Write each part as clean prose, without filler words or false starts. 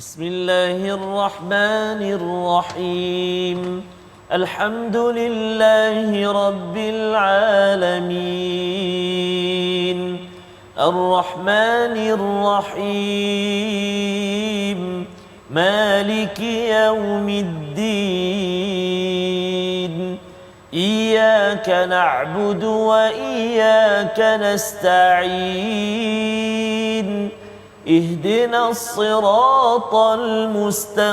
بسم الله الرحمن الرحيم الحمد لله رب العالمين الرحمن الرحيم مالك يوم الدين إياك نعبد وإياك نستعين اهدنا الصراط المستقيم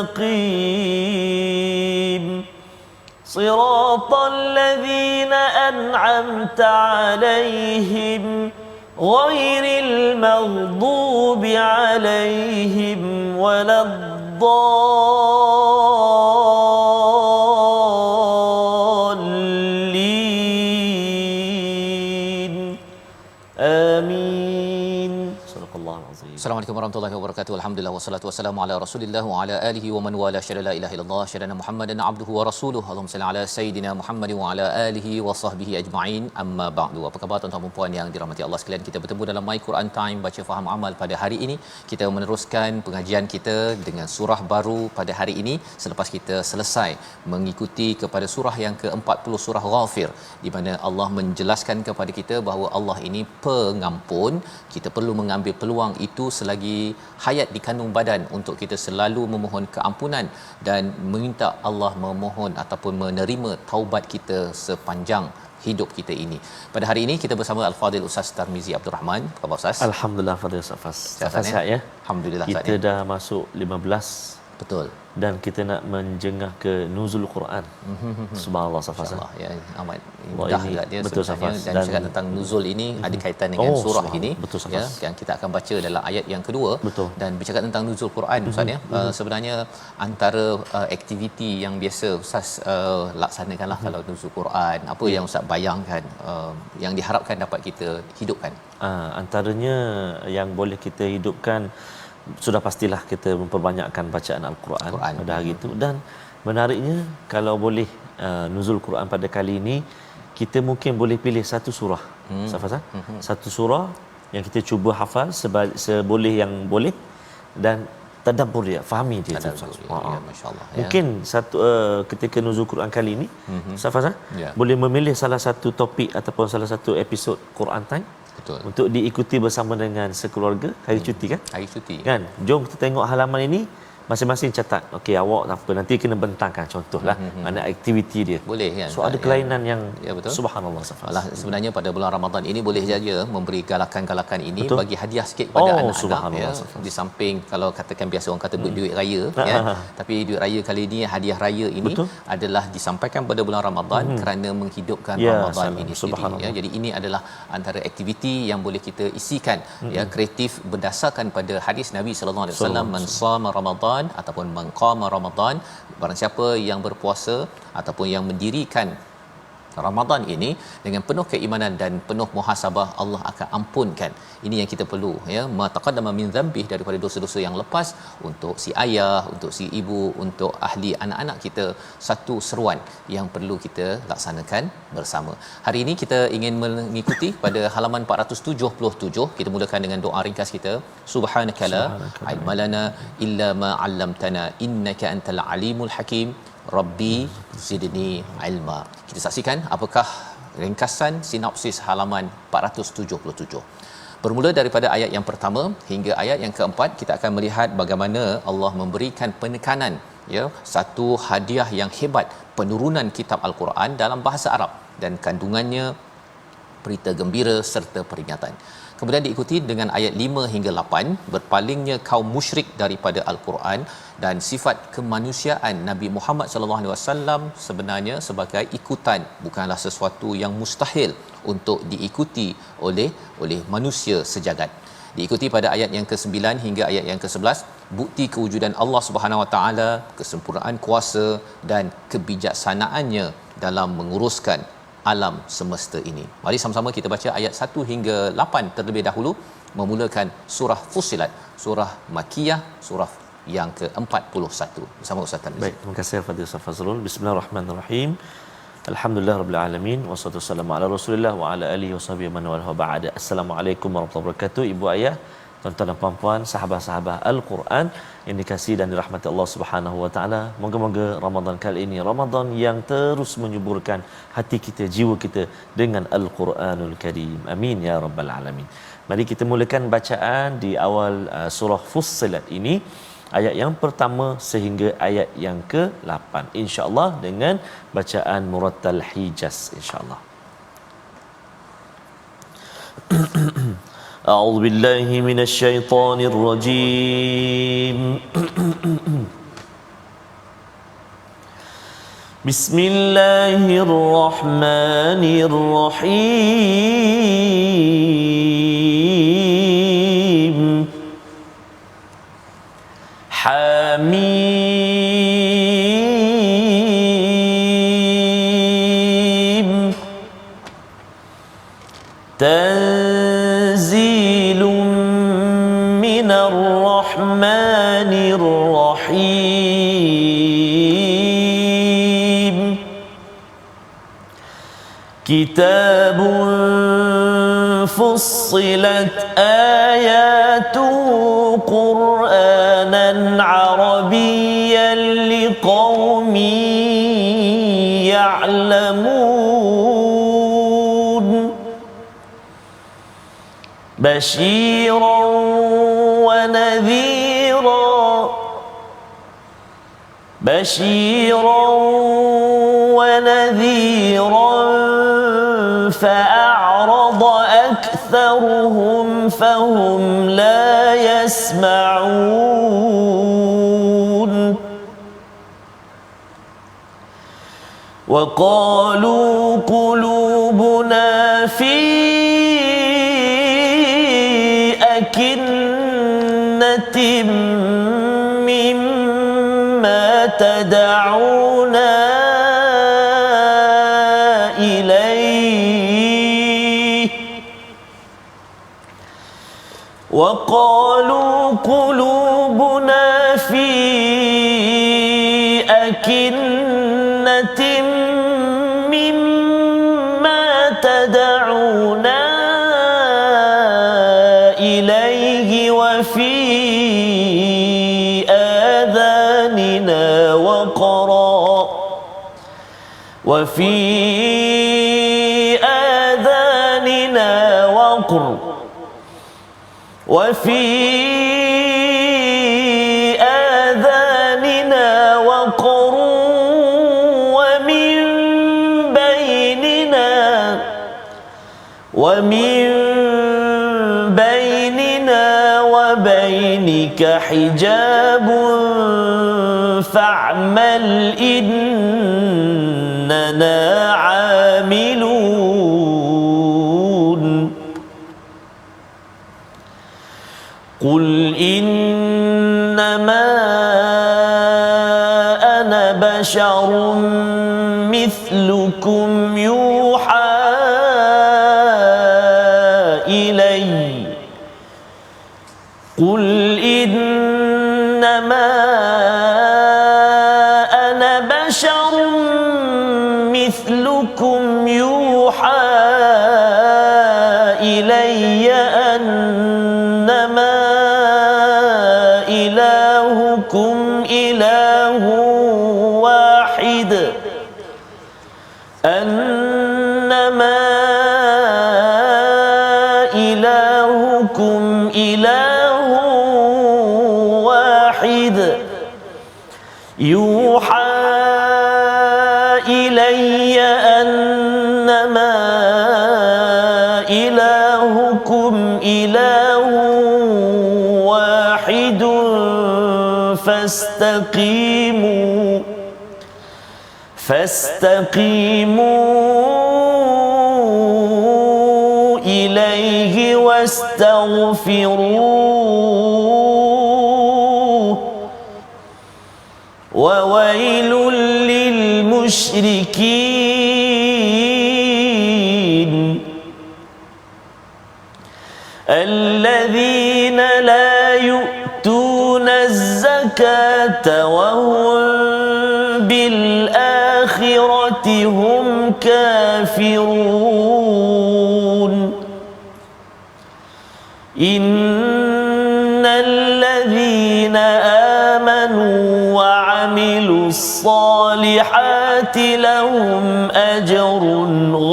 صراط الذين أنعمت عليهم غير المغضوب عليهم ولا الضالين آمين. صدق الله العظيم. Assalamualaikum warahmatullahi wabarakatuh. Alhamdulillah wassalatu wassalamu ala Rasulillah wa ala alihi wa man wala syada la ilaha illallah syadana Muhammadan abduhu wa rasuluhu. Allahumma salli ala sayidina Muhammad wa ala alihi wa sahbihi ajma'in. Amma ba'du. Apa khabar tuan-tuan dan puan yang dirahmati Allah sekalian? Kita bertemu dalam My Quran Time baca faham amal pada hari ini. Kita meneruskan pengajian kita dengan surah baru pada hari ini selepas kita selesai mengikuti kepada surah yang ke-40 surah Ghafir di mana Allah menjelaskan kepada kita bahawa Allah ini pengampun. Kita perlu mengambil peluang itu selagi hayat di kandung badan untuk kita selalu memohon keampunan dan meminta Allah memohon ataupun menerima taubat kita sepanjang hidup kita ini. Pada hari ini kita bersama Al-Fadhil Ustaz Tarmizi Abdul Rahman. Apa khabar Ustaz? Alhamdulillah Fadil Safas. Sihat ya. Alhamdulillah Kita dah masuk 15. Betul. Dan kita nak menjengah ke nuzul Quran. Subhanallah Safas. InsyaAllah ya, amat mudah juga dia betul, sebenarnya Safas. dan cakap tentang nuzul ini ada kaitan dengan surah ini betul, ya, yang kita akan baca dalam ayat yang kedua. Betul. Dan bercakap tentang nuzul Quran Ustaz ya, sebenarnya antara aktiviti yang biasa Ustaz laksanakanlah kalau nuzul Quran, apa yang Ustaz bayangkan yang diharapkan dapat kita hidupkan? Antaranya yang boleh kita hidupkan sudah pastilah kita memperbanyakkan bacaan Al-Quran pada hari itu. Dan menariknya kalau boleh nuzul Quran pada kali ini kita mungkin boleh pilih satu surah. Satu surah yang kita cuba hafal seboleh yang boleh dan tadabbur dia, fahami dia. Ya, masya-Allah ya. Mungkin satu ketika nuzul Quran kali ini boleh memilih salah satu topik ataupun salah satu episod Quran Time. Betul. Untuk diikuti bersama dengan sekeluarga hari cuti kan? Hari cuti. Kan? Jom kita tengok halaman ini, masing-masing catat. Okey, awak apa nanti kena bentangkan contohlah mana aktiviti dia. Boleh kan? So ada kelainan yang ya, betul. Subhanallah Safas. Sebenarnya pada bulan Ramadan ini boleh saja memberi galakan-galakan ini, betul. Bagi hadiah sikit pada anak-anak ya. Safas. Di samping kalau katakan biasa orang kata duit raya ya. Tapi duit raya kali ini, hadiah raya ini betul. Adalah disampaikan pada bulan Ramadan kerana menghidupkan Ramadan ini sendiri ya. Jadi ini adalah antara aktiviti yang boleh kita isikan ya, kreatif berdasarkan pada hadis Nabi sallallahu alaihi wasallam, man shama Ramadan ataupun mengqama Ramadan, barang siapa yang berpuasa ataupun yang mendirikan Ramadan ini dengan penuh keimanan dan penuh muhasabah, Allah akan ampunkan. Ini yang kita perlu ya, ma taqaddama min dzambi, daripada dosa-dosa yang lepas, untuk si ayah, untuk si ibu, untuk ahli anak-anak kita, satu seruan yang perlu kita laksanakan bersama. Hari ini kita ingin mengikuti pada halaman 477. Kita mulakan dengan doa ringkas kita. Subhanakala ilmalana illa ma 'allamtana innaka antal alimul hakim. Rabbi zidni ilma. Kita saksikan apakah ringkasan sinopsis halaman 477. Bermula daripada ayat yang pertama hingga ayat yang keempat, kita akan melihat bagaimana Allah memberikan penekanan ya, satu hadiah yang hebat, penurunan kitab Al-Quran dalam bahasa Arab dan kandungannya berita gembira serta peringatan. Kemudian diikuti dengan ayat 5 hingga 8, berpalingnya kaum musyrik daripada Al-Quran dan sifat kemanusiaan Nabi Muhammad sallallahu alaihi wasallam sebenarnya sebagai ikutan, bukanlah sesuatu yang mustahil untuk diikuti oleh manusia sejagat. Diikuti pada ayat yang ke-9 hingga ayat yang ke-11, bukti kewujudan Allah Subhanahu Wa Taala, kesempurnaan kuasa dan kebijaksanaannya dalam menguruskan alam semesta ini. Mari sama-sama kita baca ayat 1 hingga 8 terlebih dahulu, memulakan surah Fussilat, surah Makkiyah, surah yang ke-41 bersama Ustaz Tarmizi. Baik, terima kasih Fadil Ustaz Fazrul. Bismillahirrahmanirrahim. Alhamdulillah rabbil alamin wassalatu wassalamu ala Rasulillah wa ala alihi washabihi man wala ba'da. Assalamualaikum warahmatullahi wabarakatuh. Ibu ayah, tuan-tuan dan puan-puan, sahabat-sahabat Al-Quran yang dikasihi dan dirahmati Allah Subhanahu wa taala. Moga-moga Ramadan kali ini Ramadan yang terus menyuburkan hati kita, jiwa kita dengan Al-Quranul Karim. Amin ya rabbal alamin. Mari kita mulakan bacaan di awal surah Fussilat ini, ayat yang pertama sehingga ayat yang ke-8, insya-Allah dengan bacaan murattal Hijaz, insya-Allah. A'udzu billahi minasy syaithanir rajim. Bismillahirrahmanirrahim. Hamim. Tanzilun minar rahmanir rahim. Kitabun fussilat ayatuhu Qur'anan Arabiyyan liqaumin ya'lamun. Bashiran wa nadhira. Bashiran wa nadhira. فأعرض أكثرهم فهم لا يسمعون. وقالوا قلوبنا في أكنة مما تدعونا وقالوا قلوبنا في أكنة مما تدعونا إليه وفي آذاننا وقرا وفي آذاننا وقر ومن بيننا وبينك حجاب فاعمل إننا عاملون. قل إنما أنا بشر مثلكم يوحى إلي. قل إنما أنا بشر مثلكم يوحى إلي أنما إلهكم إله واحد أنما إلهكم إله واحد يوحى إلي أنما إلهكم إله واحد فاستقيموا إليه واستغفروه وويل للمشركين الذين لا يؤتون الزكاة وهم بالآخرة هم كافرون. إن الذين آمنوا وعملوا الصالحات لهم أجر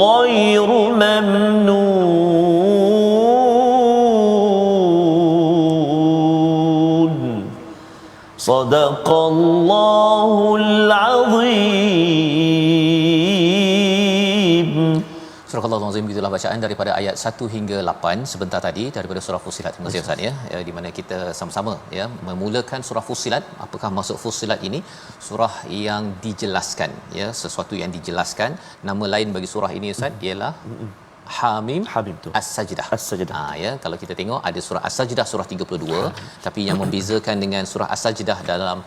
غير ممنون صدق الله العظيم. Surah Al-Azim, gitulah bacaan daripada ayat 1 hingga 8 sebentar tadi daripada surah Fussilat. Terima kasih Ustaz ya, di mana kita sama-sama ya memulakan surah Fussilat. Apakah maksud Fussilat ini? Surah yang dijelaskan ya, sesuatu yang dijelaskan. Nama lain bagi surah ini Ustaz ialah Hamim tu As-Sajdah. As-Sajdah. Ya, kalau kita tengok ada surah As-Sajdah surah 32, tapi yang membezakan dengan surah As-Sajdah dalam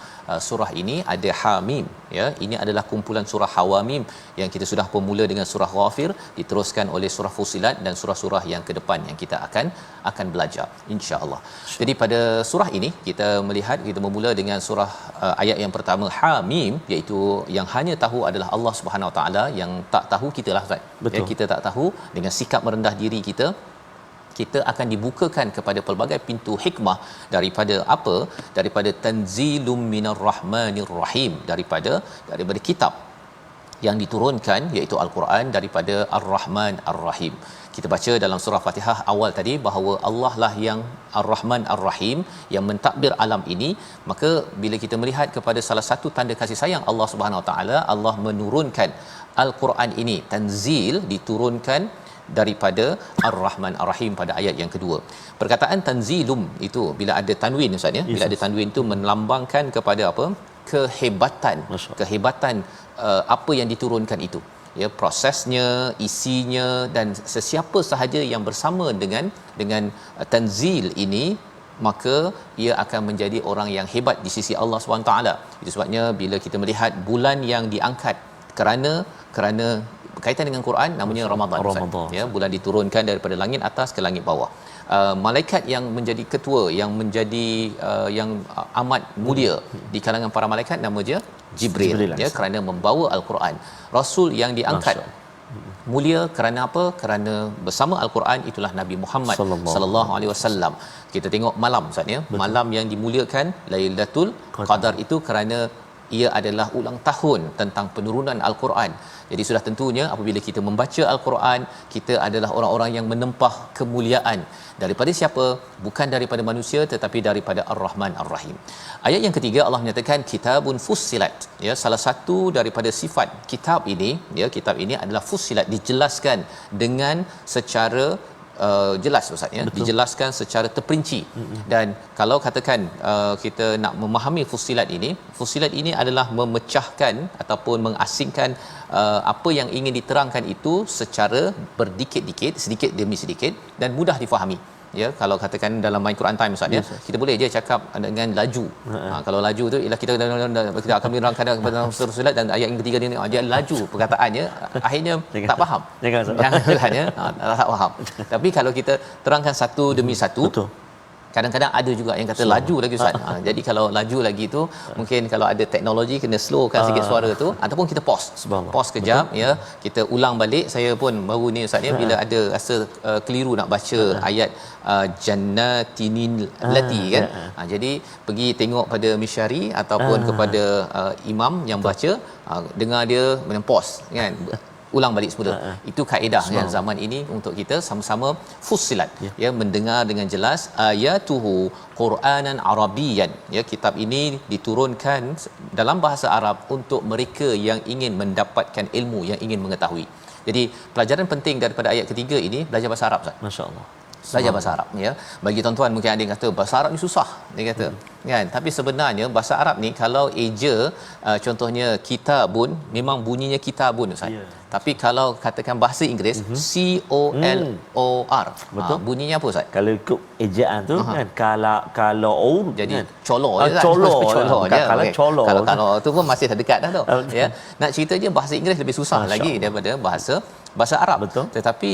surah ini ada Hamim ya. Ini adalah kumpulan surah Hawamim yang kita sudah bermula dengan surah Ghafir, diteruskan oleh surah Fussilat dan surah-surah yang ke depan yang kita akan belajar insya-Allah. Jadi pada surah ini kita melihat, kita bermula dengan surah ayat yang pertama Hamim, iaitu yang hanya tahu adalah Allah Subhanahu Wa Taala, yang tak tahu kita lah Ustaz. Ya, kita tak tahu. Dengan sikap merendah diri kita akan dibukakan kepada pelbagai pintu hikmah daripada apa? Daripada tanzilum minar rahmanir rahim, daripada kitab yang diturunkan iaitu Al-Quran daripada Ar-Rahman Ar-Rahim. Kita baca dalam surah Fatihah awal tadi bahawa Allah lah yang Ar-Rahman Ar-Rahim yang mentadbir alam ini. Maka bila kita melihat kepada salah satu tanda kasih sayang Allah Subhanahu Wa Taala, Allah menurunkan Al-Quran ini, tanzil diturunkan daripada Ar-Rahman Ar-Rahim pada ayat yang kedua. Perkataan tanzilum itu bila ada tanwin Ustaz ya, bila ada tanwin itu melambangkan kepada apa? Kehebatan apa yang diturunkan itu. Ya, prosesnya, isinya dan sesiapa sahaja yang bersama dengan tanzil ini, maka ia akan menjadi orang yang hebat di sisi Allah SWT. Itu sebabnya bila kita melihat bulan yang diangkat kerana berkaitan dengan Quran, namanya Ramadan. Ya, bulan diturunkan daripada langit atas ke langit bawah. Malaikat yang menjadi ketua, yang menjadi yang amat mulia di kalangan para malaikat, nama dia Jibril ya, kerana membawa Al-Quran. Rasul yang diangkat mulia kerana apa? Kerana bersama Al-Quran itulah Nabi Muhammad sallallahu alaihi wasallam. Kita tengok malam Ustaz ya, malam yang dimuliakan Lailatul Qadar itu kerana ia adalah ulang tahun tentang penurunan Al-Quran. Jadi sudah tentunya apabila kita membaca Al-Quran, kita adalah orang-orang yang menempah kemuliaan daripada siapa? Bukan daripada manusia tetapi daripada Ar-Rahman Ar-Rahim. Ayat yang ketiga Allah menyatakan kitabun fussilat. Ya, salah satu daripada sifat kitab ini, ya, kitab ini adalah fussilat, dijelaskan dengan secara jelas Ustaz ya, dijelaskan secara terperinci. Dan kalau katakan kita nak memahami fussilat ini adalah memecahkan ataupun mengasingkan apa yang ingin diterangkan itu secara berdikit-dikit, sedikit demi sedikit dan mudah difahami. Ya, kalau katakan dalam My Quran Time Ustaz ya, kita boleh je cakap dengan laju. Kalau laju tu ialah kita akan menerangkan kepada surah dan ayat yang ketiga ni dia laju perkataannya, akhirnya tak faham. Jangan ya, tak faham. Tapi kalau kita terangkan satu demi satu, kadang-kadang ada juga yang kata laju lagi Ustaz. Jadi kalau laju lagi tu mungkin kalau ada teknologi kena slowkan sikit suara tu, ataupun kita pause kejap. Ya, kita ulang balik. Saya pun baru ni Ustaz ya, bila ada rasa keliru nak baca ayat jannatinil lati kan. Jadi pergi tengok pada misyari ataupun kepada imam yang baca, dengar dia pause kan, ulang balik semula. Itu kaedah yang zaman ini untuk kita sama-sama fussilat ya, mendengar dengan jelas. Ayatuhu Quranan Arabiyan, ya, kitab ini diturunkan dalam bahasa Arab untuk mereka yang ingin mendapatkan ilmu, yang ingin mengetahui. Jadi pelajaran penting daripada ayat ketiga ini, belajar bahasa Arab Ustaz. Masya-Allah. Belajar bahasa Arab ya. Bagi tuan-tuan mungkin ada yang kata bahasa Arab ni susah, dia kata kan, tapi sebenarnya bahasa Arab ni kalau eja contohnya kitabun, memang bunyinya kitabun Ustaz. Tapi kalau katakan bahasa Inggeris COLOR, bunyinya apa Ustaz? Kalau ikut ejaan tu kan, kalau jadi kan, color je color je. Kalau tu pun masih dekat dah tu. Ya. Nak cerita je bahasa Inggeris lebih susah lagi daripada bahasa Arab. Tetapi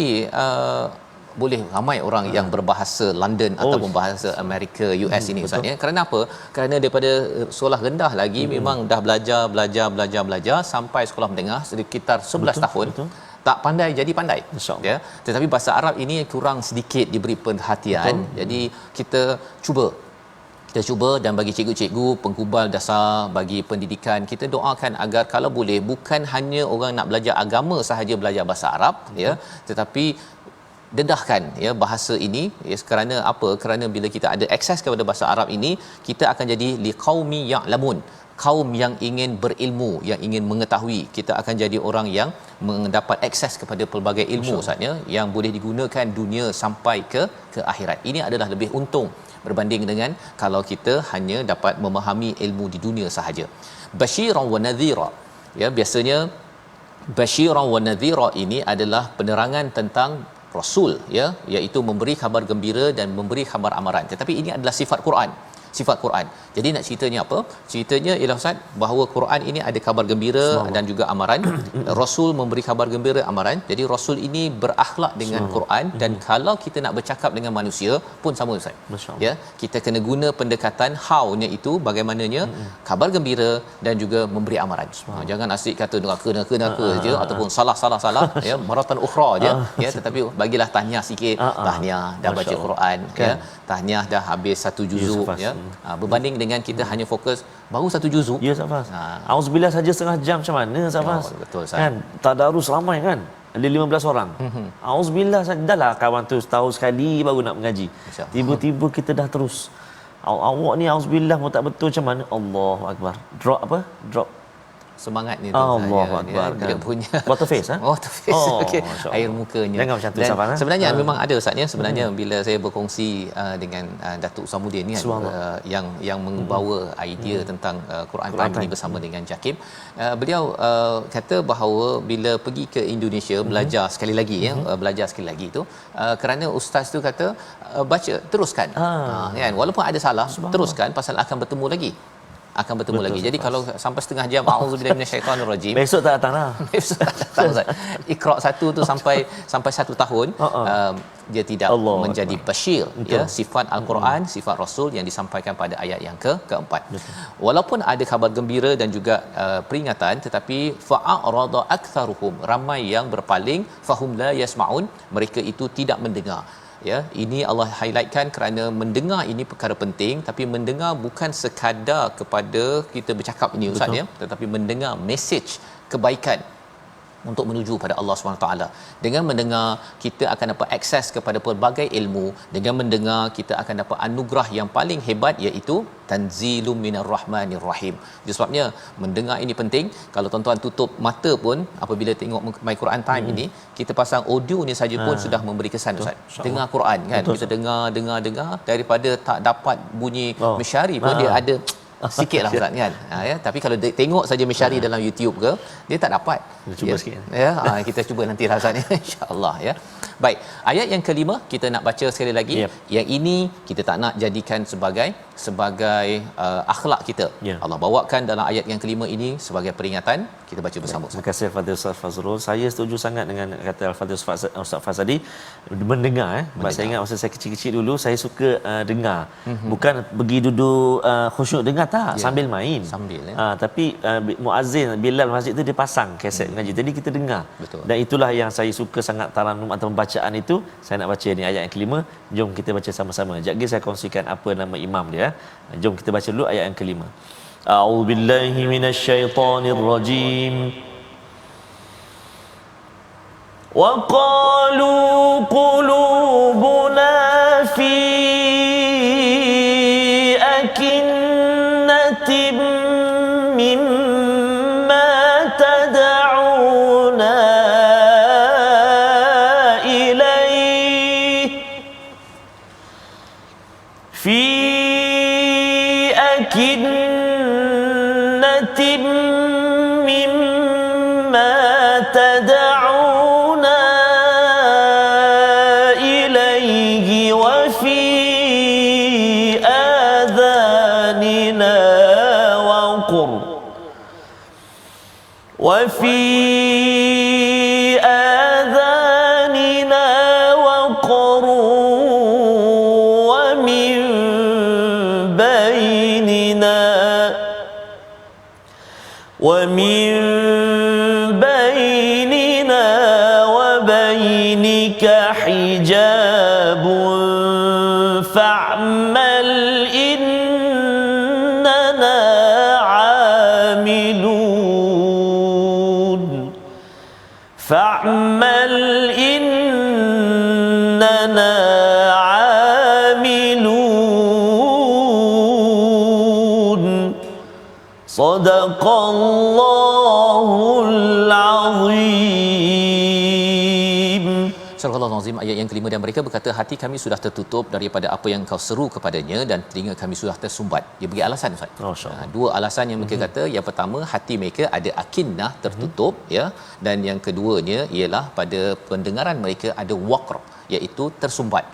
boleh ramai orang yang berbahasa London ataupun bahasa Amerika, US ini Ustaz ya. Kerana apa? Kerana daripada sekolah rendah lagi memang dah belajar sampai sekolah menengah sekitar 11 tahun. Tak pandai jadi pandai ya. Tetapi bahasa Arab ini kurang sedikit diberi perhatian. Jadi kita cuba kita cuba, dan bagi cikgu-cikgu penghubal dasar, bagi pendidikan, kita doakan agar kalau boleh bukan hanya orang nak belajar agama sahaja belajar bahasa Arab, ya, tetapi dedahkan ya bahasa ini, ya, kerana apa? Kerana bila kita ada akses kepada bahasa Arab ini, kita akan jadi liqaumi ya'lamun, kaum yang ingin berilmu, yang ingin mengetahui. Kita akan jadi orang yang mendapat akses kepada pelbagai ilmu saatnya yang boleh digunakan dunia sampai ke akhirat. Ini adalah lebih untung berbanding dengan kalau kita hanya dapat memahami ilmu di dunia sahaja. Basyiran wa nadhira, ya, biasanya basyiran wa nadhira ini adalah penerangan tentang rasul, ya, iaitu memberi khabar gembira dan memberi khabar amaran. Tetapi ini adalah sifat Quran. Jadi nak ceritanya apa? Ceritanya ialah Ustaz bahawa Quran ini ada khabar gembira dan juga amaran. Rasul memberi khabar gembira, amaran. Jadi Rasul ini berakhlak dengan Quran, dan kalau kita nak bercakap dengan manusia pun sama Ustaz. Ya, kita kena guna pendekatan how-nya itu bagaimananya khabar gembira dan juga memberi amaran. Jangan asyik kata neraka je ataupun salah ya, maratan ukhra je, ya, tetapi bagilah tahniah sikit, tahniah dah baca Quran, ya, tahniah dah habis satu juzuk, ya. Berbanding dengan kita hanya fokus baru satu juzuk. Ya, Safas. Auzubillah saja setengah jam macam mana, Safas? Betul, Safas. Kan tadarus ramai kan? Ada 15 orang. Auzubillah saja dahlah, kawan tu setahun sekali baru nak mengaji. Tiba-tiba kita dah terus. Awak ni auzubillah mau tak betul macam mana? Allahu akbar. Drop semangatnya tu. Allahu akbar. Dia punya water face, ha? Water face. Okey. Air mukanya. Jangan macam tu, Safan. Sebenarnya memang ada Ustaznya, sebenarnya bila saya berkongsi dengan Datuk Samudin ni kan, yang membawa idea tentang Quran Time ini bersama dengan Jakib, beliau kata bahawa bila pergi ke Indonesia belajar sekali lagi, ya, belajar sekali lagi tu, kerana ustaz tu kata baca teruskan, kan, walaupun ada salah teruskan, pasal akan bertemu lagi. Jadi kalau sampai setengah jam auzubillahi minasyaitanirrajim, besok tak datang lah. Besok tak datang Ustaz. Iqra 1 tu sampai 1 tahun, dia tidak menjadi basyir, ya, sifat al-Quran, sifat Rasul yang disampaikan pada ayat yang keempat. Walaupun ada khabar gembira dan juga peringatan, tetapi fa'arada aktsaruhum, ramai yang berpaling, fahum la yasmaun, mereka itu tidak mendengar. Ya, ini Allah highlightkan kerana mendengar ini perkara penting, tapi mendengar bukan sekadar kepada kita bercakap ini Ustaz, ya, tetapi mendengar mesej kebaikan untuk menuju pada Allah SWT. Dengan mendengar, kita akan dapat akses kepada pelbagai ilmu. Dengan mendengar, kita akan dapat anugerah yang paling hebat, iaitu tanzilum minar rahmanir rahim. Jadi sebabnya mendengar ini penting. Kalau tuan-tuan tutup mata pun apabila tengok My Quran Time ini, kita pasang audio ni saja pun sudah memberi kesan Ustaz. Dengar Quran kan, kita dengar daripada tak dapat bunyi mesyari pun dia ada sikitlah Ustaz kan. Ya, tapi kalau tengok saja mesyari dalam YouTube ke, dia tak dapat. Kita cuba sikit. Ya, kita cuba nantilah Ustaz ya, insya-Allah, ya. Baik, ayat yang kelima kita nak baca sekali lagi. Yang ini kita tak nak jadikan sebagai akhlak kita. Allah bawakan dalam ayat yang kelima ini sebagai peringatan. Kita baca bersama. Terima kasih Al-Fadhil Ustaz Fazrul. Saya setuju sangat dengan kata Al-Fadhil Ustaz Faz tadi, mendengar. Saya ingat masa saya kecil-kecil dulu, saya suka dengar. Bukan pergi duduk khusyuk dengar, tak, sambil main. Tapi muazzin Bilal masjid tu dia pasang kaset mengaji. Jadi kita dengar. Dan itulah yang saya suka sangat, taranum atau bacaan itu. Saya nak baca ni ayat yang kelima. Jom kita baca sama-sama. Sekejap saya kongsikan apa nama imam dia. Jom kita baca dulu ayat yang kelima. A'udzubillahi minasyaitonirrajim. Wa qalu qulubuna fi akinnatin mimma tad'una ilayhi fi akinnatin mimma tad'una ilayhi wa fi adhanina waqur wa fi adhanina waqur wa min bainina وبينك حجاب فاعمل إننا Sadaqallahul Azim. Surah Al-Azim ayat yang kelima, dan mereka berkata hati kami sudah tertutup daripada apa yang kau seru kepadanya dan telinga kami sudah tersumbat. Dia bagi alasan Ustaz. Dua alasan yang mereka kata. Yang pertama, hati mereka ada akinnah, tertutup ya, dan yang keduanya ialah pada pendengaran mereka ada waqr, iaitu tersumbat.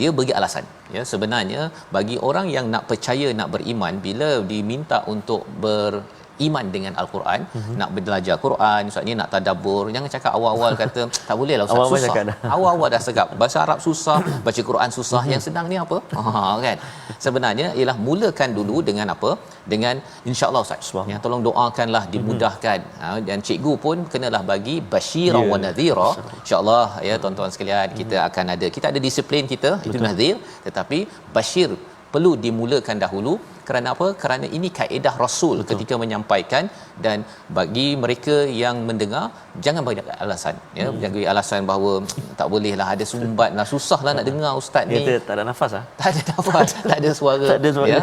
Dia bagi alasan ya, sebenarnya bagi orang yang nak percaya, nak beriman, bila diminta untuk beriman dengan Al-Quran, nak belajar Quran, Ustaz ni nak tadabbur, jangan cakap awal-awal kata tak boleh lah Ustaz, awal-awal susah. Awal-awal dah segap, bahasa Arab susah, baca Quran susah, yang senang ni apa? Kan. Sebenarnya ialah mulakan dulu dengan apa? Dengan insya-Allah Ustaz. Yang tolong doakanlah dimudahkan. Dan cikgu pun kenalah bagi basyiran wa nadhira. Insya-Allah ya tuan-tuan sekalian, kita ada disiplin kita, itu nadhir, tetapi basyir perlu dimulakan dahulu. Kerana apa? Kerana ini kaedah Rasul ketika menyampaikan, dan bagi mereka yang mendengar jangan bagi alasan ya, jangan bagi alasan bahawa tak boleh lah, ada sumbat lah, susah lah nak dengar ustaz ni, tak ada nafas tak ada nafas, tak ada suara, ya.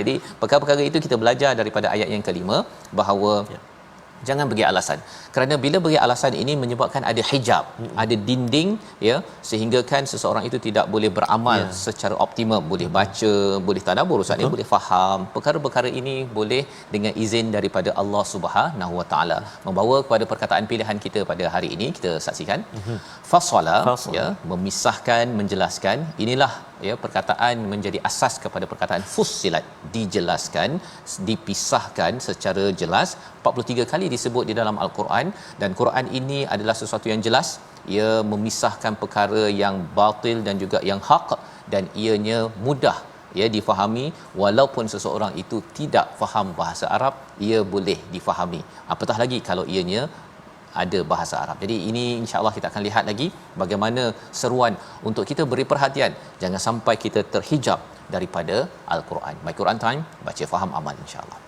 Jadi perkara-perkara itu kita belajar daripada ayat yang kelima, bahawa jangan bagi alasan. Kerana bila bagi alasan ini menyebabkan ada hijab, ada dinding ya, sehingga kan seseorang itu tidak boleh beramal secara optimum, boleh baca, boleh tadabbur ustaz ni, boleh faham perkara-perkara ini boleh dengan izin daripada Allah Subhanahu Wa Taala. Membawa kepada perkataan pilihan kita pada hari ini, kita saksikan fasala ya, memisahkan, menjelaskan. Inilah ya perkataan menjadi asas kepada perkataan fussilat, dijelaskan, dipisahkan secara jelas. 43 kali disebut di dalam Al-Quran, dan Quran ini adalah sesuatu yang jelas. Ia memisahkan perkara yang batil dan juga yang hak, dan ianya mudah ya difahami. Walaupun seseorang itu tidak faham bahasa Arab, ia boleh difahami, apatah lagi kalau ianya ada bahasa Arab. Jadi ini insya-Allah kita akan lihat lagi bagaimana seruan untuk kita beri perhatian, jangan sampai kita terhijab daripada Al-Quran. My Quran Time, baca faham amal insya-Allah.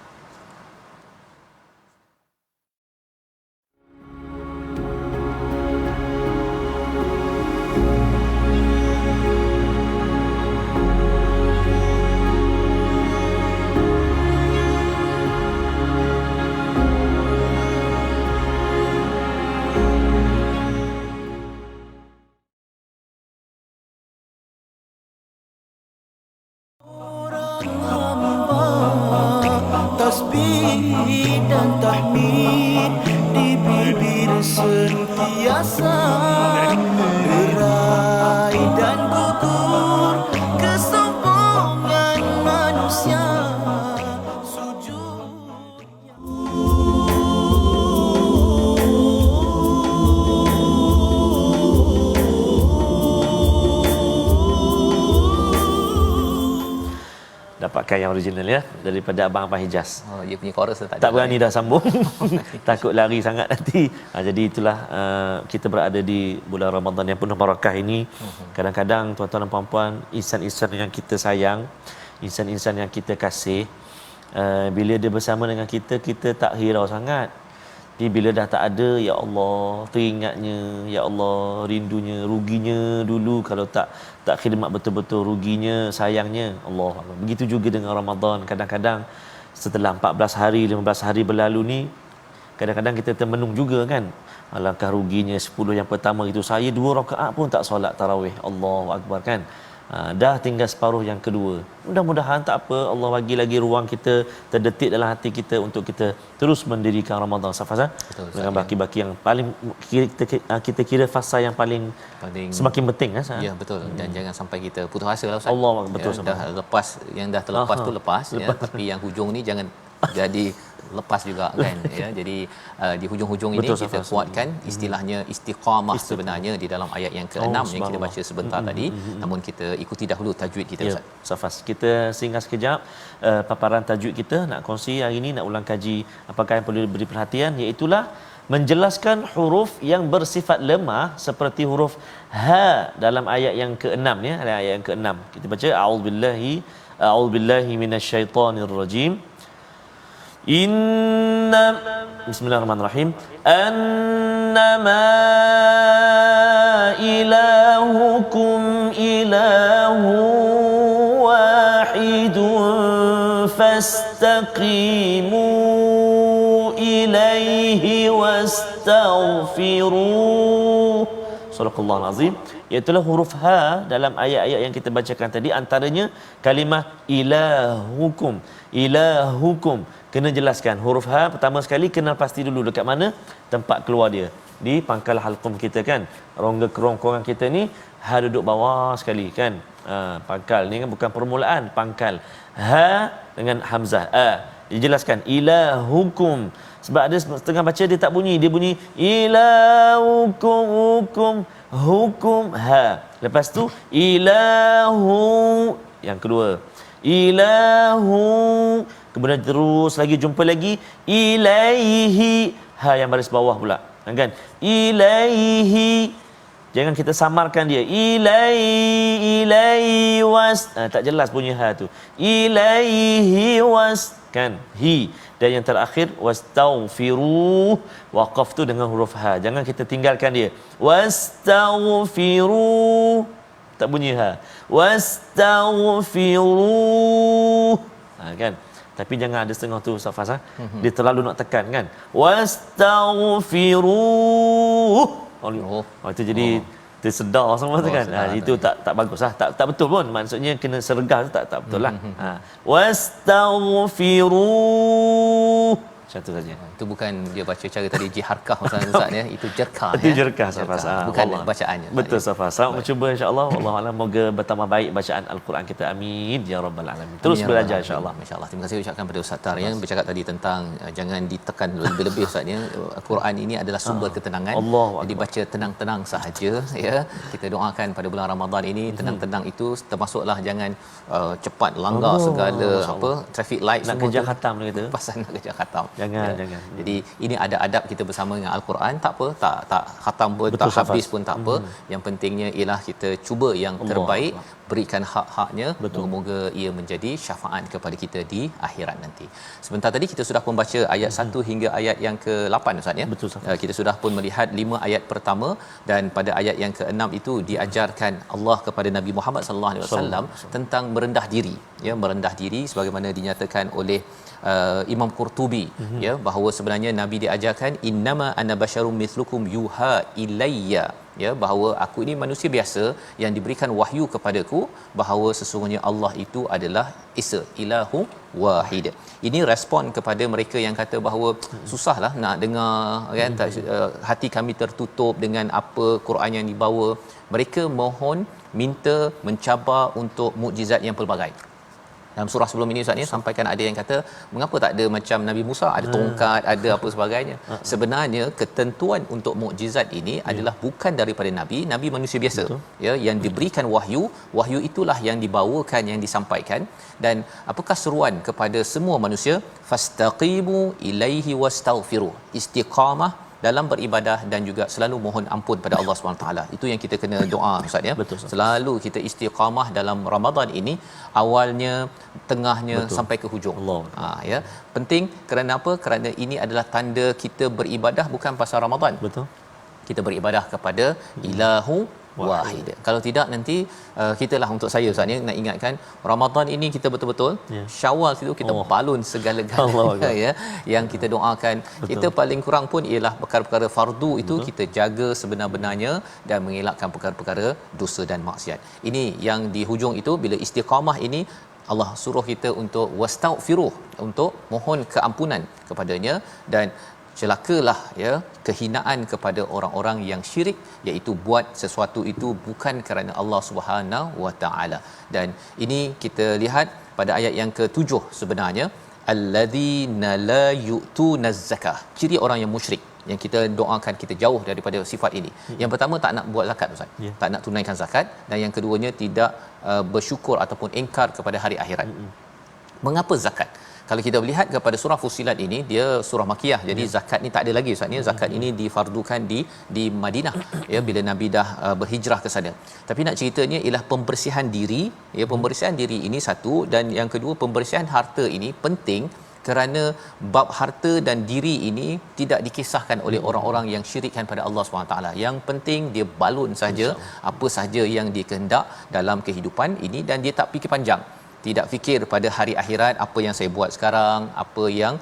Tasbih dan tahmid di bibir sentiasa, derai dan gugur kesombongan manusia, sujudnya. Dapatkan yang original ya, daripada Abang Hijaz. Dia punya chorus tak berani dah sambung. Takut lari sangat nanti. Jadi itulah kita berada di bulan Ramadan yang penuh barakah ini. Kadang-kadang tuan-tuan dan puan-puan, insan-insan yang kita sayang, insan-insan yang kita kasih, bila dia bersama dengan kita, kita tak hirau sangat. Tapi bila dah tak ada, ya Allah, teringatnya, ya Allah, rindunya, ruginya dulu kalau tak khidmat betul-betul, ruginya, sayangnya. Allah. Begitu juga dengan Ramadan. Kadang-kadang setelah 14 hari, 15 hari berlalu ni, kadang-kadang kita termenung juga kan. Alangkah ruginya 10 yang pertama itu saya 2 rakaat pun tak solat tarawih. Allahu Akbar kan. Dah tinggal separuh yang kedua. Mudah-mudahan tak apa, Allah bagi lagi ruang kita, terdetik dalam hati kita untuk kita terus mendirikan Ramadan Safar dengan baki-baki yang paling kita kira fasa yang paling semakin penting kan. Ya betul. Dan jangan sampai kita putus asa lah Ustaz. Allah betul ya, dah lepas, yang dah terlepas tu lepas ya, tapi yang hujung ni jangan jadi lepas juga kan ya. Jadi di hujung-hujung ini kita kuatkan istilahnya istiqamah sebenarnya di dalam ayat yang ke-6 yang kita baca sebentar tadi. Namun kita ikuti dahulu tajwid kita Ustaz. Safas, kita singgah sekejap paparan tajwid kita. Nak kongsi hari ini, nak ulang kaji apakah yang perlu diberi perhatian, iaitulah menjelaskan huruf yang bersifat lemah seperti huruf ha dalam ayat yang ke-6 ya, ayat yang ke-6. Kita baca a'udzubillahi minasyaitonirrajim. Bismillahirrahmanirrahim. Annama ilahukum ilahu wahidun fastaqimu ilaihi wastaghfiruh. Surah Al-Azim. Iaitulah huruf ha dalam ayat-ayat yang kita bacakan tadi, antaranya kalimah ilahukum. Ilahukum kena jelaskan. Huruf ha pertama sekali kena pasti dulu dekat mana tempat keluar dia. Di pangkal halqum kita kan, rongga kerongkongan kita ni ha duduk bawah sekali kan. Pangkal ni kan bukan permulaan, pangkal. Ha dengan hamzah a. Dijelaskan ilahukum. Sebab ada setengah baca dia tak bunyi, dia bunyi ilahukum hukum hukum ha. Lepas tu ilahu yang kedua. Ilahu, kemudian terus lagi jumpa lagi ilaihi, ha yang baris bawah pula kan, ilaihi. Jangan kita samarkan dia, ilai was, tak jelas bunyi ha tu, ilaihi was kan, hi. Dan yang terakhir wastaghfiruh, waqaf tu dengan huruf ha, jangan kita tinggalkan dia, wastaghfiruh tak bunyi ha, wastaghfiruh kan. Tapi jangan ada setengah tu Ustaz Fas, dia terlalu nak tekan kan, wastaghfiruh. Itu jadi tersedar semua tu kan. Itu tak baguslah, tak betul pun. Maksudnya kena sergah tu tak betul lah. Wastaghfiruh. Macam tu saja. Itu bukan dia baca cara tadi jiharkah Ustaz ya. Itu jerkah ya. Itu jerkah Safas. Bukan bacaannya. Betul Safas. Cuba insya-Allah, wallahu alam, moga bertambah baik bacaan al-Quran kita. Amin ya rabbal alamin. Terus belajar insya-Allah. Insya-Allah. Terima kasih ucapkan pada Ustaz Tar yang bercakap tadi tentang jangan ditekan lebih-lebih Ustaz ya. Al-Quran ini adalah sumber ketenangan. Jadi baca tenang-tenang sahaja ya. Kita doakan pada bulan Ramadan ini tenang-tenang itu termasuklah jangan cepat langgar segala traffic light nak kejar khatam kita. Pasal nak kejar khatam. Jangan. Jadi ini ada adab kita bersama dengan al-Quran, tak apa, tak khatam pun, betul, tak habis pun tak apa. Yang pentingnya ialah kita cuba yang terbaik, berikan hak-haknya, semoga ia menjadi syafaat kepada kita di akhirat nanti. Sebentar tadi kita sudah membaca ayat 1 hingga ayat yang ke-8 Ustaz ya. Betul, kita sudah pun melihat 5 ayat pertama, dan pada ayat yang ke-6 itu diajarkan Allah kepada Nabi Muhammad sallallahu alaihi wasallam tentang merendah diri ya, merendah diri sebagaimana dinyatakan oleh Imam Qurtubi ya, bahawa sebenarnya Nabi diajarkan innama ana basyarum mithlukum yuha ilayya ya, bahawa aku ini manusia biasa yang diberikan wahyu kepadaku, bahawa sesungguhnya Allah itu adalah Esa, ilahu wahid. Ini respon kepada mereka yang kata bahawa susahlah nak dengar kan, hati kami tertutup dengan apa Quran yang dibawa. Mereka mohon, minta, mencabar untuk mukjizat yang pelbagai. Dalam surah sebelum ini Ustaz ni sampaikan ada yang kata mengapa tak ada macam Nabi Musa, ada tongkat, ada apa sebagainya. Sebenarnya ketentuan untuk mukjizat ini adalah bukan daripada nabi manusia biasa. Ya, yang diberikan wahyu, wahyu itulah yang dibawakan, yang disampaikan. Dan apakah seruan kepada semua manusia? Fastaqimu ilaihi wastaghfiru. Istiqamah dalam beribadah dan juga selalu mohon ampun pada Allah SWT. Itu yang kita kena doa Ustaz ya. Betul, selalu kita istiqamah dalam Ramadan ini, awalnya, tengahnya, sampai ke hujung. Ya. Penting kerana apa? Kerana ini adalah tanda kita beribadah bukan pasal Ramadan. Betul. Kita beribadah kepada Ilahu wahid. Kalau tidak nanti kitalah, untuk saya Ustaz ni nak ingatkan, Ramadan ini kita betul-betul Syawal itu kita balun segala-galanya ya, yang kita doakan. Kita paling kurang pun ialah perkara-perkara fardu itu kita jaga sebenar-benarnya dan mengelakkan perkara-perkara dosa dan maksiat. Ini yang di hujung itu, bila istiqamah ini Allah suruh kita untuk wastaghfiruh, untuk mohon keampunan kepadanya. Dan celakalah ya kehinaan kepada orang-orang yang syirik, iaitu buat sesuatu itu bukan kerana Allah Subhanahu Wa Taala. Dan ini kita lihat pada ayat yang ke-7 sebenarnya, alladzina la yu'tuna zakah. Ciri orang yang musyrik yang kita doakan kita jauh daripada sifat ini. Yang pertama, tak nak buat zakat Ustaz. Tak nak tunaikan zakat, dan yang keduanya tidak bersyukur ataupun ingkar kepada hari akhirat. Mengapa zakat? Kalau kita melihat kepada surah Fussilat ini, dia surah Makiyah. Jadi zakat ni tak ada lagi Ustaz ni. Zakat ini difardukan di Madinah ya, bila Nabi dah berhijrah ke sana. Tapi nak ceritanya ialah pembersihan diri ya, pembersihan diri ini satu, dan yang kedua pembersihan harta ini penting kerana bab harta dan diri ini tidak dikisahkan oleh orang-orang yang syirikkan pada Allah SWT. Yang penting dia balun saja apa sahaja yang dikehendak dalam kehidupan ini, dan dia tak fikir panjang. tidak fikir pada hari akhirat, apa yang saya buat sekarang, apa yang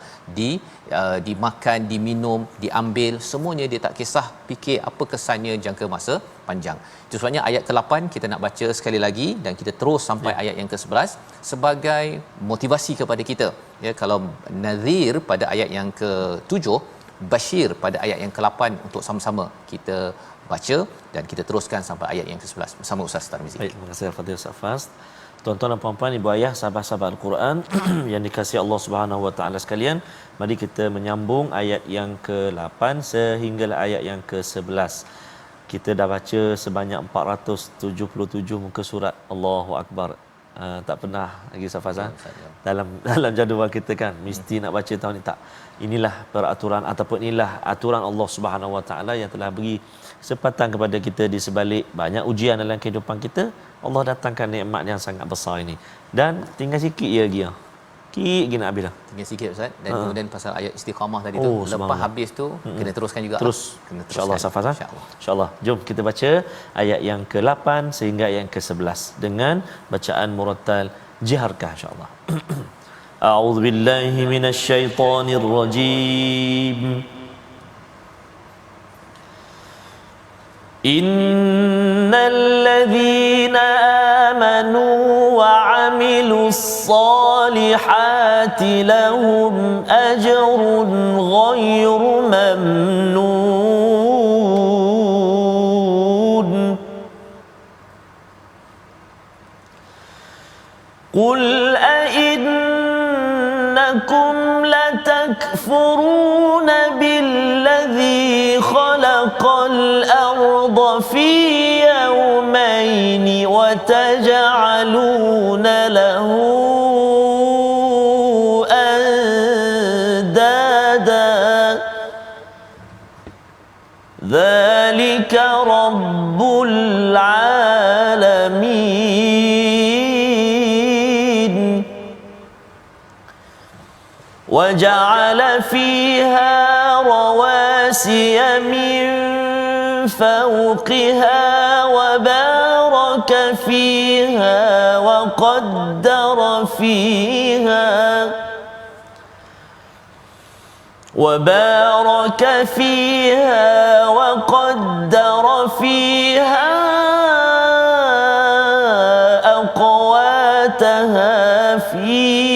dimakan, diminum, diambil, semuanya dia tak kisah fikir apa kesannya jangka masa panjang. Itu sebabnya ayat ke-8 kita nak baca sekali lagi dan kita terus sampai ayat yang ke-11 sebagai motivasi kepada kita. Ya, kalau nadhir pada ayat yang ke-7, Bashir pada ayat yang ke-8 untuk sama-sama kita baca dan kita teruskan sampai ayat yang ke-11 bersama Ustaz Tarmizi. Baik, terima kasih Al-Fatihah Ustaz Fas. Tuan-tuan dan puan-puan, ibu ayah, sahabat-sahabat Al-Quran yang dikasihi Allah Subhanahu wa taala sekalian, mari kita menyambung ayat yang ke-8 sehingga ayat yang ke-11. Kita dah baca sebanyak 477 muka surat. Allahu Akbar. Tak pernah lagi Safaz dalam jadual kita kan mesti nak baca tahun ni. Tak, inilah peraturan ataupun inilah aturan Allah Subhanahu Wa Taala yang telah beri kesempatan kepada kita di sebalik banyak ujian dalam kehidupan kita. Allah datangkan nikmat yang sangat besar ini dan tinggal sikit je lagi sikit lagi nak habis dah, tinggal sikit Ustaz. Dan kemudian pasal ayat istiqamah tadi tu, lepas habis tu kena teruskan juga terus insya-Allah Safaz. Insya-Allah jom kita baca ayat yang ke-8 sehingga ayat yang ke-11 dengan bacaan murattal jiharkah insya-Allah. A'udzu billahi minasyaitonir rajim. Innal ladzina amanu wa 'amilus salihati lahum ajrun ghairu mamnun. Qul a'innakum latakfuruna billadzi khalaqal arda fi yawmayn wa taj'aluna lahu andada dzalika rabbul alamin. وجعل فيها رواسي من فوقها وبارك فيها وقدر فيها أقواتها في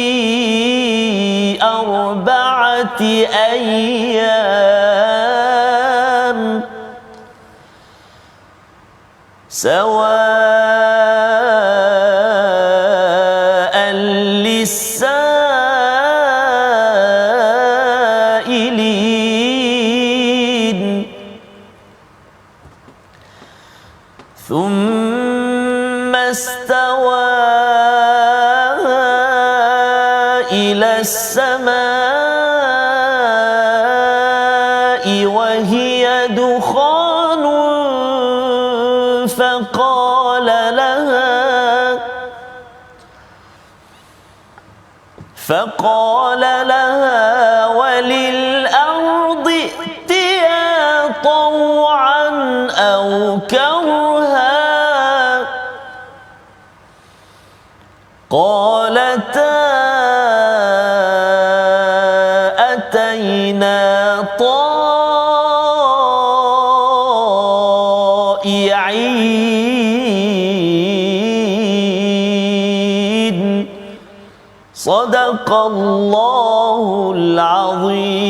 4 أيام سواء للسائلين ثم استوى إلى السماء وهي دخان فقال لها وللأرض ائتيا طوعا أو كرها قالتا أتينا طائعين صدق الله العظيم.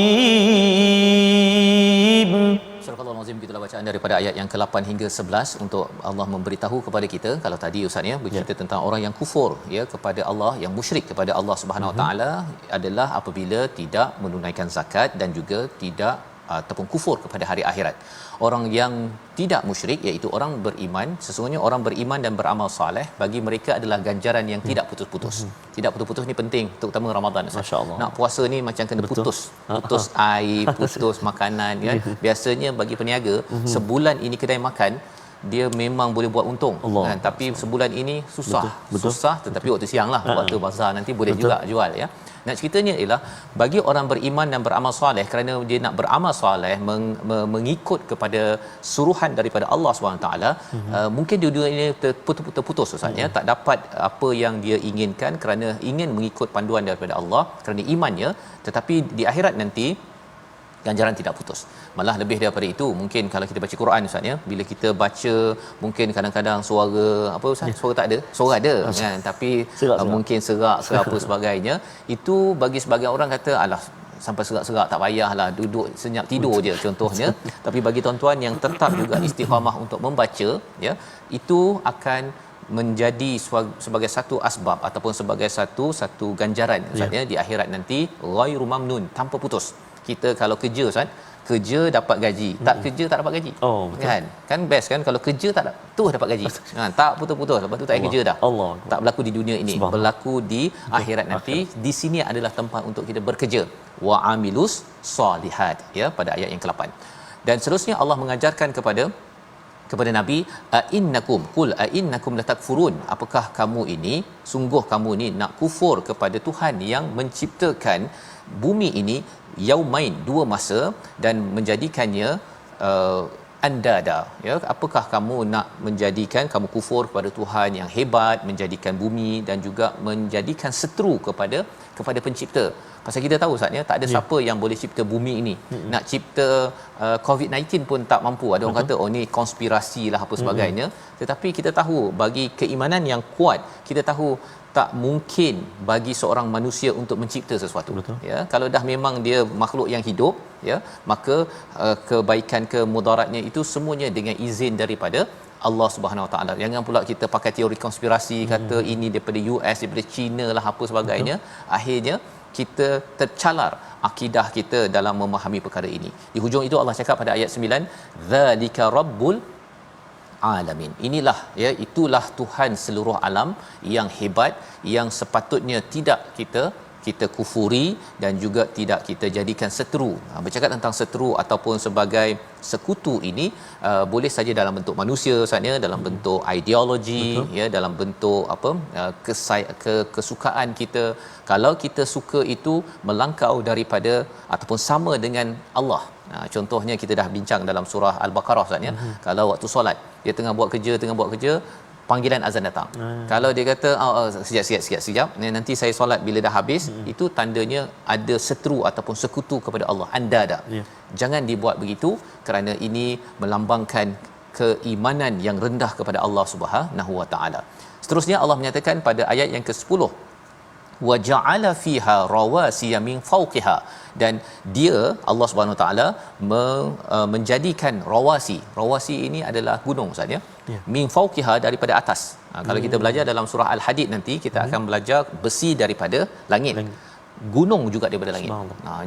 Surah Al-Azim, gitulah bacaan daripada ayat yang ke-8 hingga 11 untuk Allah memberitahu kepada kita. Kalau tadi Ustaz ya bercerita tentang orang yang kufur ya kepada Allah, yang musyrik kepada Allah Subhanahu Wa Taala adalah apabila tidak menunaikan zakat dan juga tidak ataupun kufur kepada hari akhirat. Orang yang tidak musyrik iaitu orang beriman, sesungguhnya orang beriman dan beramal soleh bagi mereka adalah ganjaran yang tidak putus-putus. Tidak putus-putus ni penting terutama Ramadan. Nak puasa ni macam kena putus air, putus makanan ya. Biasanya bagi peniaga sebulan ini kedai makan dia memang boleh buat untung Allah. kan, tapi sebulan ini susah. Betul. Susah, tetapi waktu siang lah, waktu bazar nanti boleh juga jual ya. Nak ceritanya ialah bagi orang beriman dan beramal soleh, kerana dia nak beramal soleh mengikut kepada suruhan daripada Allah SWT, mungkin dua-dua ini terputus Ustaz ya, tak dapat apa yang dia inginkan kerana ingin mengikut panduan daripada Allah kerana imannya, tetapi di akhirat nanti ganjaran tidak putus. Malah lebih daripada itu, mungkin kalau kita baca Quran Ustaz ya, bila kita baca mungkin kadang-kadang suara apa Ustaz, suara tak ada, suara ada kan, tapi mungkin serak ke apa sebagainya, itu bagi sebahagian orang kata alah sampai serak-serak tak payahlah, duduk senyap tidur je contohnya. Tapi bagi tuan-tuan yang tetap juga istiqamah untuk membaca ya, itu akan menjadi sebagai satu asbab ataupun sebagai satu ganjaran Ustaz ya, di akhirat nanti ghairu mamnun, tanpa putus. Kita kalau kerja Ustaz, kerja dapat gaji, tak kerja tak dapat gaji. Oh, betul. Kan best kan kalau kerja tak terus dapat gaji. Tak putus-putus, lepas tu tak payah kerja dah. Allah. Tak berlaku di dunia ini, berlaku di akhirat nanti. Di sini adalah tempat untuk kita bekerja. Wa amilus solihat ya, pada ayat yang ke-8. Dan seterusnya Allah mengajarkan kepada Nabi, innakum qul innakum latakfurun, apakah kamu ini, sungguh kamu ni nak kufur kepada Tuhan yang menciptakan bumi ini yaumain, dua masa, dan menjadikannya andada ya, apakah kamu nak menjadikan, kamu kufur kepada Tuhan yang hebat menjadikan bumi dan juga menjadikan seteru kepada pencipta. Pasal kita tahu Ustaz ya, tak ada siapa yang boleh cipta bumi ini. Nak cipta COVID-19 pun tak mampu. Ada orang kata oh ni konspirasi lah apa sebagainya. Tetapi kita tahu bagi keimanan yang kuat, kita tahu tak mungkin bagi seorang manusia untuk mencipta sesuatu. Ya, kalau dah memang dia makhluk yang hidup ya, maka kebaikan ke mudaratnya itu semuanya dengan izin daripada Allah Subhanahu Wa Taala. Jangan pula kita pakai teori konspirasi kata ini daripada US, daripada China lah apa sebagainya. Akhirnya kita tercalar akidah kita dalam memahami perkara ini. Di hujung itu Allah cakap pada ayat 9, zalika rabbul alamin. Inilah ya, itulah Tuhan seluruh alam yang hebat, yang sepatutnya tidak kita kufuri dan juga tidak kita jadikan seteru. Bercakap tentang seteru ataupun sebagai sekutu ini boleh saja dalam bentuk manusia sebenarnya, dalam bentuk ideologi ya, dalam bentuk apa kesukaan kita. Kalau kita suka itu melangkau daripada ataupun sama dengan Allah. Contohnya kita dah bincang dalam surah Al-Baqarah sebenarnya. Kalau waktu solat dia tengah buat kerja, panggilan azan datang. Kalau dia kata sekejap, nanti saya solat bila dah habis, itu tandanya ada seteru ataupun sekutu kepada Allah. Anda dah. Jangan dibuat begitu kerana ini melambangkan keimanan yang rendah kepada Allah Subhanahu Wa Taala. Seterusnya Allah menyatakan pada ayat yang ke-10, wa ja'ala fiha rawasiya min fawqiha, dan dia Allah Subhanahu Wa Taala menjadikan rawasi ini adalah gunung Ustaz ya, min fawqiha, daripada atas. Kalau kita belajar dalam surah Al-Hadid nanti kita akan belajar besi daripada langit. Gunung juga daripada langit.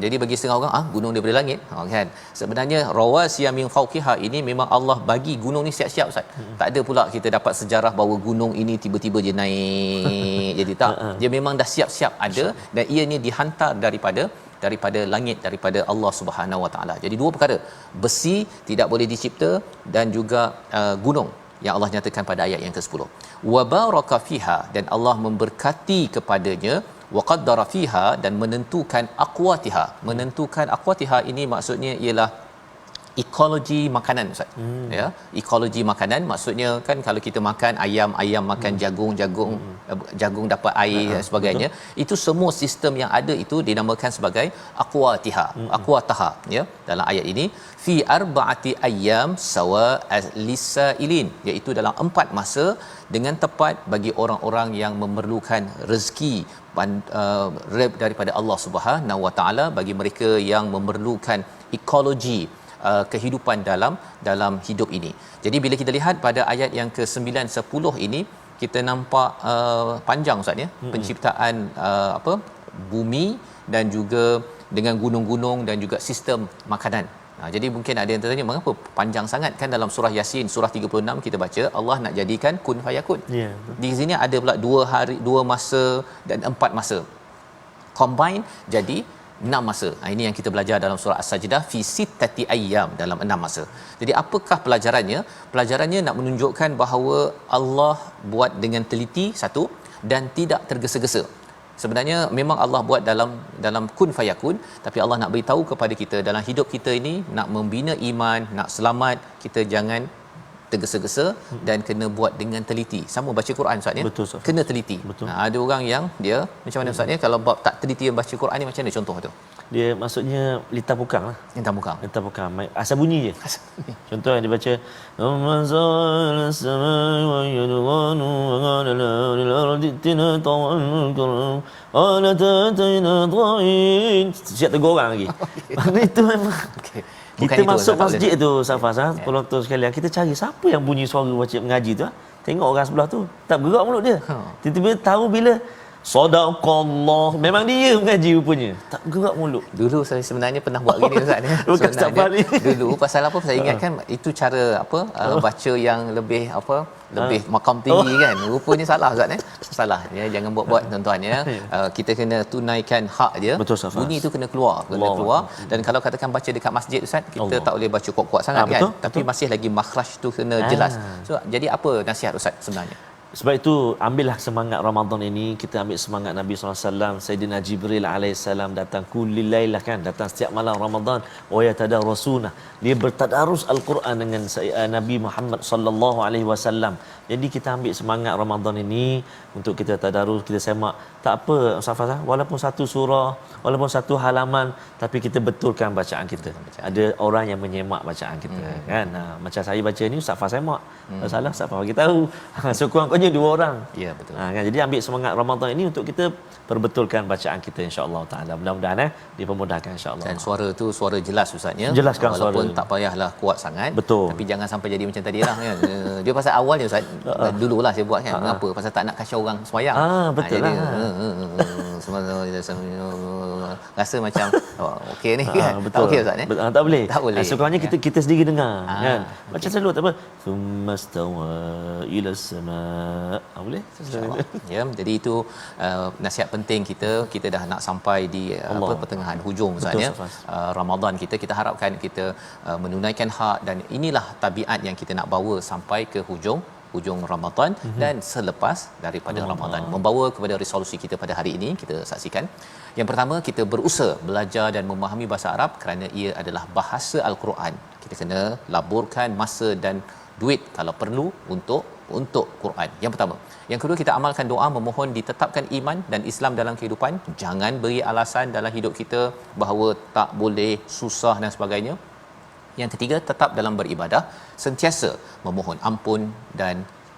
Jadi bagi setengah orang gunung daripada langit kan. Sebenarnya rawasiya min fawqiha ini memang Allah bagi gunung ni siap-siap Ustaz. Tak ada pula kita dapat sejarah bahawa gunung ini tiba-tiba je naik. Jadi tak, dia memang dah siap-siap ada, dan ianya dihantar daripada langit, daripada Allah Subhanahu Wa Taala. Jadi dua perkara, besi tidak boleh dicipta dan juga gunung yang Allah nyatakan pada ayat yang ke-10. Wa baraka fiha, dan Allah memberkati kepadanya, wa qaddara fiha, dan menentukan aqwatiha ini maksudnya ialah ekologi makanan Ustaz. Ya, ekologi makanan maksudnya kan kalau kita makan ayam makan jagung dapat air dan sebagainya. Itu semua sistem yang ada itu dinamakan sebagai aqwataha ya, dalam ayat ini fi arba'ati ayyam sawa lisailin, iaitu dalam 4 masa dengan tepat bagi orang-orang yang memerlukan rezeki daripada Allah Subhanahu Wa Taala, bagi mereka yang memerlukan ekologi kehidupan dalam hidup ini. Jadi bila kita lihat pada ayat yang ke-9 10 ini, kita nampak panjang Ustaz ya, penciptaan bumi dan juga dengan gunung-gunung dan juga sistem makanan. Jadi mungkin ada yang tertanya, mengapa panjang sangat? Kan dalam surah Yasin surah 36 kita baca Allah nak jadikan kun fayakun. Di sini ada pula 2 hari 2 masa dan 4 masa combine jadi 6 masa. Ini yang kita belajar dalam surah As-Sajdah, fi sittati ayyam, dalam 6 masa. Jadi apakah pelajarannya? Pelajarannya nak menunjukkan bahawa Allah buat dengan teliti, satu, dan tidak tergesa-gesa. Sebenarnya memang Allah buat dalam kun fayakun, tapi Allah nak beritahu kepada kita dalam hidup kita ini, nak membina iman, nak selamat, kita jangan tergesa-gesa dan kena buat dengan teliti. Sama baca Quran Ustaz ya. Betul, Ustaz. Kena teliti. Ada orang yang dia macam mana Ustaz ya, kalau bab tak teliti yang baca Quran ni, macam mana contoh tu? Dia maksudnya litar bukang lah. Entah muka. Litar bukang. Asal bunyi je. Contoh yang dia baca siap tegur orang lagi. Itu memang kita Bukan masuk itu, masjid tu Safas, penonton sekalian, kita cari siapa yang bunyi suara baca mengaji tu. Tengok orang sebelah tu tak bergerak mulut dia. Tiba-tiba tahu bila Sadaqallah, memang dia mengaji rupanya, tak bergerak mulut. Dulu saya sebenarnya pernah buat gini Ustaz ya. Bukan setiap hari. Dulu pasal apa, saya ingatkan itu cara apa, baca yang lebih apa, lebih makam tinggi kan. Rupanya salah Ustaz ya. Salah ya, jangan buat-buat tuan-tuan ya. Kita kena tunaikan hak dia. Betul, Safas. Bunyi itu kena keluar, dan kalau katakan baca dekat masjid Ustaz, kita tak boleh baca kuat-kuat sangat kan. Betul, tapi masih lagi makhraj tu kena jelas. So jadi apa nasihat Ustaz sebenarnya? Sebab itu ambillah semangat Ramadan ini, kita ambil semangat Nabi SAW. Sayyidina Jibril alaihissalam datang kullil lailah kan, datang setiap malam Ramadan, wa yatadarrasuna, dia bertadarus al-Quran dengan Nabi Muhammad sallallahu alaihi wasallam. Jadi kita ambil semangat Ramadan ini untuk kita tadarus, kita semak. Tak apa Safas, walaupun satu surah, walaupun satu halaman, tapi kita betulkan bacaan kita. Ada orang yang menyemak bacaan kita kan. Macam saya baca ni Ustaz Fah semak. Salah Ustaz Fah bagi tahu. So kurang-kurangnya 2 orang. Ya betul. Kan? Jadi ambil semangat Ramadan ini untuk kita perbetulkan bacaan kita insya-Allah taala. Mudah-mudahan dipermudahkan insya-Allah. Dan suara tu suara jelas Ustaz ya. Jelaskan walaupun suara. tak payahlah kuat sangat. Betul. Tapi jangan sampai jadi macam tadi lah kan. Dia pasal awalnya Ustaz, dululah saya buat kan. Mengapa? Pasal tak nak kacau orang sembahyang. Betul jadi, lah. semua rasa macam okey ni kan. Betul. Tak okey Ustaz ya. Tak boleh. Tak boleh. Sekurangnya kita sendiri dengar kan. Macam okey. selalu tak apa. Thummastawa ila sama. Boleh? Ya, jadi itu nasihat penting kita dah nak sampai di pertengahan hujung Ustaz ya. Ramadan kita harapkan kita menunaikan hak, dan inilah tabiat yang kita nak bawa sampai ke hujung Ramadan dan selepas daripada Ramadan, membawa kepada resolusi kita pada hari ini. Kita saksikan yang pertama, kita berusaha belajar dan memahami bahasa Arab kerana ia adalah bahasa Al-Quran. Kita kena laburkan masa dan duit kalau perlu untuk Quran. Yang pertama. Yang kedua, kita amalkan doa memohon ditetapkan iman dan Islam dalam kehidupan. Jangan beri alasan dalam hidup kita bahawa tak boleh, susah dan sebagainya. Yang ketiga, tetap dalam beribadah, sentiasa memohon ampun dan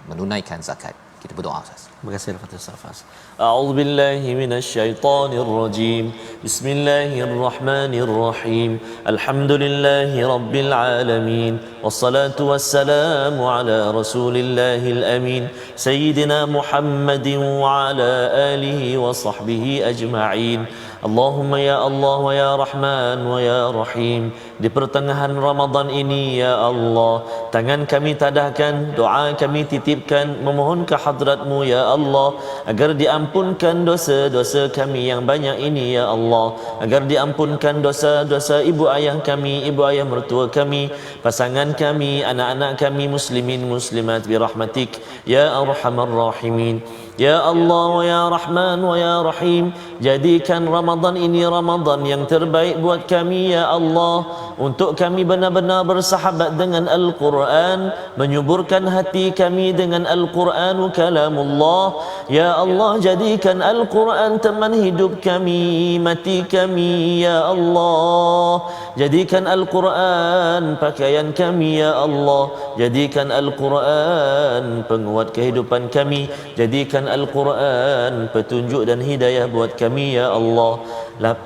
menunaikan zakat. Kita berdoa Ustaz. Terima kasih Al-Fatihah Safas. A'udzubillahi minasyaitonirrajim. Bismillahirrahmanirrahim. Alhamdulillahi rabbil alamin. Wassalatu wassalamu ala rasulillahil amin. Sayyidina Muhammadin wa ala alihi wa sahbihi ajma'in. Allahumma ya Allah wa ya Rahman wa ya Rahim. Di pertengahan Ramadan ini ya Allah, tangan kami tadahkan, doa kami titipkan, memohon ke hadrat-Mu ya Allah, agar diampunkan dosa-dosa kami yang banyak ini ya Allah, agar diampunkan dosa-dosa ibu ayah kami, ibu ayah mertua kami, pasangan kami, anak-anak kami, muslimin muslimat bi rahmatik ya arhamar rahimin. Ya Allah wa ya Rahman wa ya Rahim, jadikan Ramadan ini Ramadan yang terbaik buat kami ya Allah, untuk kami benar-benar bersahabat dengan Al-Quran, menyuburkan hati kami dengan Al-Quran kalamullah. Ya Allah, jadikan Al-Quran teman hidup kami, mati kami ya Allah. Jadikan Al-Quran pakaian kami ya Allah. Jadikan Al-Quran penguat kehidupan kami. Jadikan Al-Quran petunjuk dan hidayah buat kami ya Allah.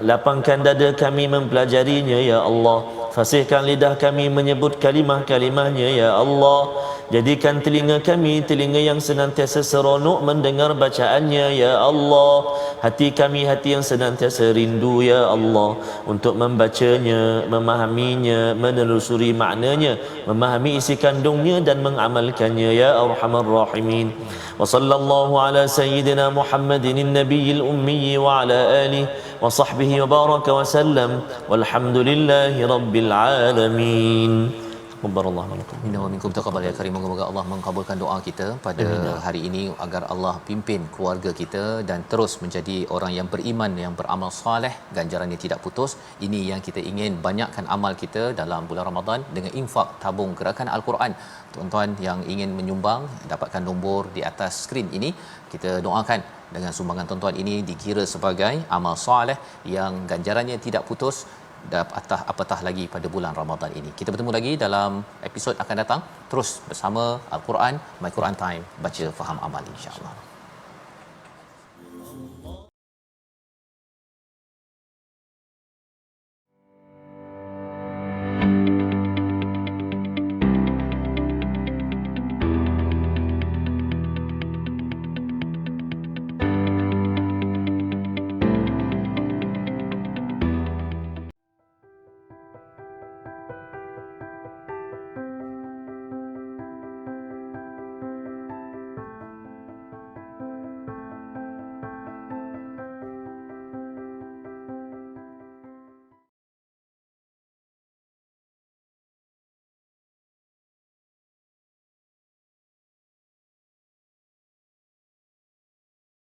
Lapangkan dada kami mempelajarinya ya Allah. Fasihkan lidah kami menyebut kalimah-kalimahnya ya Allah. Jadikan telinga kami telinga yang senantiasa seronok mendengar bacaannya ya Allah. Hati kami hati yang senantiasa rindu ya Allah untuk membacanya, memahaminya, menelusuri maknanya, memahami isi kandungnya dan mengamalkannya ya Arhamar Rahimin. Wa sallallahu ala sayyidina Muhammadin nabiyil ummi wa ala alihi wa sahbihi wa baraka wa sallam walhamdulillahi rabbil alamin. Subhanallah. Inna wa minkum taqabbal ya karim. Moga-moga Allah mengabulkan doa kita pada hari ini agar Allah pimpin keluarga kita dan terus menjadi orang yang beriman, yang beramal soleh, ganjarannya tidak putus. Ini yang kita ingin, banyakkan amal kita dalam bulan Ramadan dengan infak tabung gerakan Al-Quran. Tuan-tuan yang ingin menyumbang, dapatkan nombor di atas skrin ini. Kita doakan dengan sumbangan tuan-tuan ini dikira sebagai amal soleh yang ganjarannya tidak putus, apatah lagi pada bulan Ramadan ini. Kita bertemu lagi dalam episod akan datang, terus bersama Al-Quran, My Quran Time, baca faham amal insya-Allah.